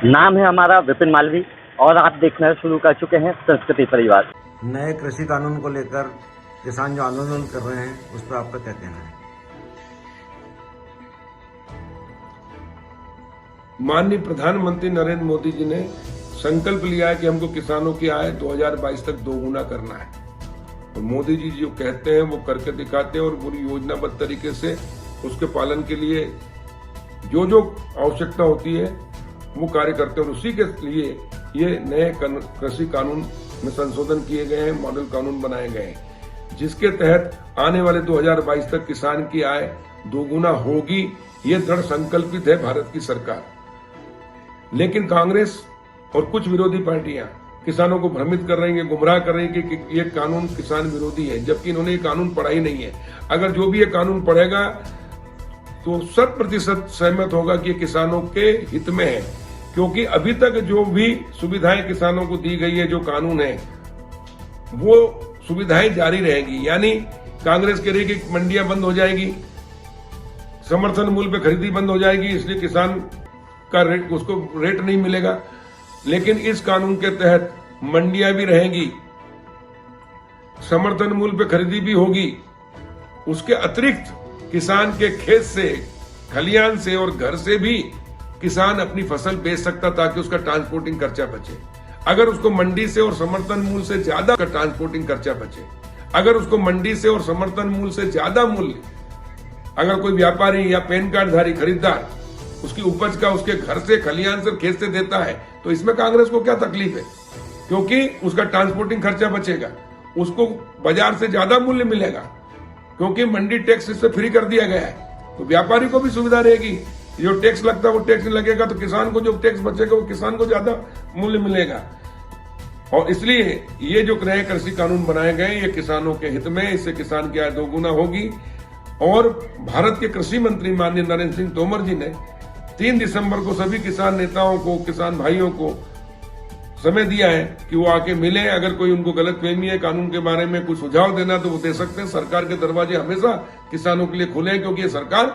नाम है हमारा विपिन मालवी और आप देखना शुरू कर चुके हैं संस्कृति परिवार। नए कृषि कानून को लेकर किसान जो आंदोलन कर रहे हैं उस पर आपका क्या कहना है? माननीय प्रधानमंत्री नरेंद्र मोदी जी ने संकल्प लिया है कि हमको किसानों की आय 2022 तक दोगुना करना है और मोदी जी जो कहते हैं वो करके दिखाते हैं और पूरी योजनाबद्ध तरीके से उसके पालन के लिए जो जो आवश्यकता होती है वो कार्य करते हैं और उसी के लिए ये नए कृषि कानून में संशोधन किए गए हैं, मॉडल कानून बनाए गए हैं, जिसके तहत आने वाले 2022 तक किसान की आय दोगुना होगी। ये दृढ़ संकल्पित है भारत की सरकार। लेकिन कांग्रेस और कुछ विरोधी पार्टियां किसानों को भ्रमित कर रही हैं, गुमराह कर रही हैं कि ये कानून किसान विरोधी है, जबकि इन्होंने ये कानून पढ़ा ही नहीं है। अगर जो भी ये कानून पढ़ेगा तो 100% सहमत होगा कि ये किसानों के हित में है, क्योंकि अभी तक जो भी सुविधाएं किसानों को दी गई है, जो कानून है वो सुविधाएं जारी रहेगी। यानी कांग्रेस कह रही है कि मंडियां बंद हो जाएगी, समर्थन मूल्य पे खरीदी बंद हो जाएगी, इसलिए किसान का रेट उसको रेट नहीं मिलेगा। लेकिन इस कानून के तहत मंडियां भी रहेंगी, समर्थन मूल्य पे खरीदी भी होगी, उसके अतिरिक्त किसान के खेत से, खलियान से और घर से भी किसान अपनी फसल बेच सकता ताकि उसका ट्रांसपोर्टिंग खर्चा बचे। अगर उसको मंडी से और समर्थन मूल्य से ज्यादा का ट्रांसपोर्टिंग खर्चा बचे, अगर उसको मंडी से और समर्थन मूल्य से ज्यादा मूल्य अगर कोई व्यापारी या पैन कार्ड धारी खरीदार उसकी उपज का उसके घर से, खलियान से, खेत से देता है तो इसमें कांग्रेस को क्या तकलीफ है? क्योंकि उसका ट्रांसपोर्टिंग खर्चा बचेगा, उसको बाजार से ज्यादा मूल्य मिलेगा, क्योंकि मंडी टैक्स इससे फ्री कर दिया गया है। तो व्यापारी को भी सुविधा रहेगी, जो टैक्स लगता है वो टैक्स नहीं लगेगा, तो किसान को जो टैक्स बचेगा वो किसान को ज्यादा मूल्य मिलेगा। और इसलिए ये जो नए कृषि कानून बनाए गए ये किसानों के हित में, इससे किसान की आय दोगुना होगी। और भारत के कृषि मंत्री माननीय नरेंद्र सिंह तोमर जी ने 3 दिसंबर को सभी किसान नेताओं को, किसान भाइयों को समय दिया है कि वो आके मिले। अगर कोई उनको गलतफहमी है कानून के बारे में, कुछ सुझाव देना तो वो दे सकते हैं। सरकार के दरवाजे हमेशा किसानों के लिए खुले हैं, क्योंकि ये सरकार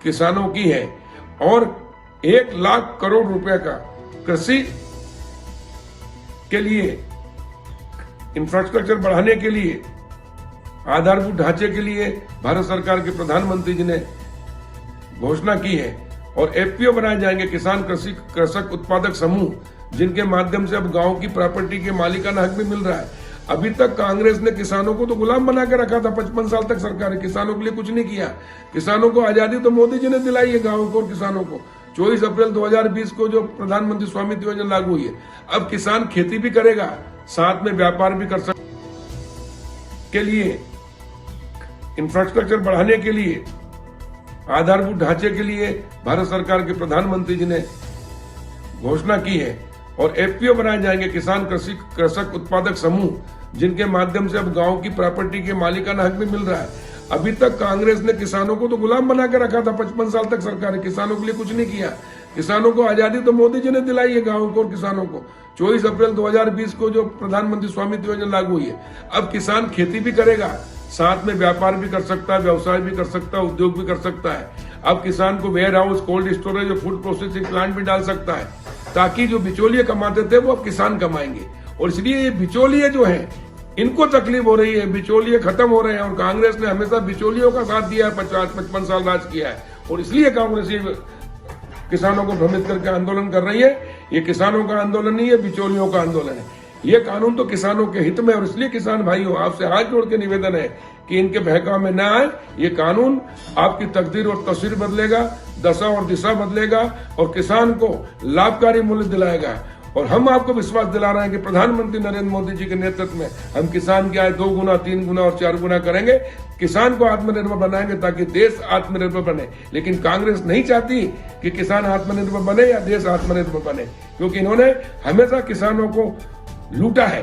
किसानों की है। और 1 लाख करोड़ रुपए का कृषि के लिए, इंफ्रास्ट्रक्चर बढ़ाने के लिए, आधारभूत ढांचे के लिए भारत सरकार के प्रधानमंत्री जी ने घोषणा की है। और एफपीओ बनाए जाएंगे, किसान कृषक उत्पादक समूह, जिनके माध्यम से अब गांव की प्रॉपर्टी के मालिकाना हक भी मिल रहा है। अभी तक कांग्रेस ने किसानों को तो गुलाम बना के रखा था, 55 साल तक सरकार ने किसानों के लिए कुछ नहीं किया। किसानों को आजादी तो मोदी जी ने दिलाई है गांवों को और किसानों को। 24 अप्रैल 2020 को जो प्रधानमंत्री स्वामित्व योजना लागू हुई है, अब किसान खेती भी करेगा, साथ में व्यापार भी कर सकता के लिए, इंफ्रास्ट्रक्चर बढ़ाने के लिए, आधारभूत ढांचे के लिए भारत सरकार के प्रधानमंत्री जी ने घोषणा की है। और एफपीओ बनाए जाएंगे, किसान कृषक उत्पादक समूह, जिनके माध्यम से अब गांव की प्रॉपर्टी के मालिकाना हक भी मिल रहा है। अभी तक कांग्रेस ने किसानों को तो गुलाम बना के रखा था, 55 साल तक सरकार ने किसानों के लिए कुछ नहीं किया। किसानों को आजादी तो मोदी जी ने दिलाई है गांवों को और किसानों को। 24 अप्रैल 2020 को जो प्रधानमंत्री स्वामित्व योजना लागू हुई है, अब किसान खेती भी करेगा, साथ में व्यापार भी कर सकता है, व्यवसाय भी कर सकता है, उद्योग भी कर सकता है। अब किसान को वेयर हाउस, कोल्ड स्टोरेज और फूड प्रोसेसिंग प्लांट भी डाल सकता है, ताकि जो बिचौलिए कमाते थे वो अब किसान कमाएंगे। और इसलिए ये बिचौलिए जो हैं, इनको तकलीफ हो रही है, बिचौलिए खत्म हो रहे हैं। और कांग्रेस ने हमेशा बिचौलियों का साथ दिया है, 50-55 साल राज किया है, और इसलिए कांग्रेस ये किसानों को भ्रमित करके आंदोलन कर रही है। ये किसानों का आंदोलन नहीं है, बिचौलियों का आंदोलन है। ये कानून तो किसानों के हित में, और इसलिए किसान भाइयों आपसे हाथ जोड़ के निवेदन है कि इनके बहकावे में न आए। ये कानून आपकी तकदीर और तस्वीर बदलेगा, दशा और दिशा बदलेगा और किसान को लाभकारी मूल्य दिलाएगा। और हम आपको विश्वास दिला रहे हैं कि प्रधानमंत्री नरेंद्र मोदी जी के नेतृत्व में हम किसान की आय 2 गुना, 3 गुना और 4 गुना करेंगे। किसान को आत्मनिर्भर बनाएंगे ताकि देश आत्मनिर्भर बने। लेकिन कांग्रेस नहीं चाहती कि किसान आत्मनिर्भर बने या देश आत्मनिर्भर बने, क्योंकि इन्होंने हमेशा किसानों को लूटा है।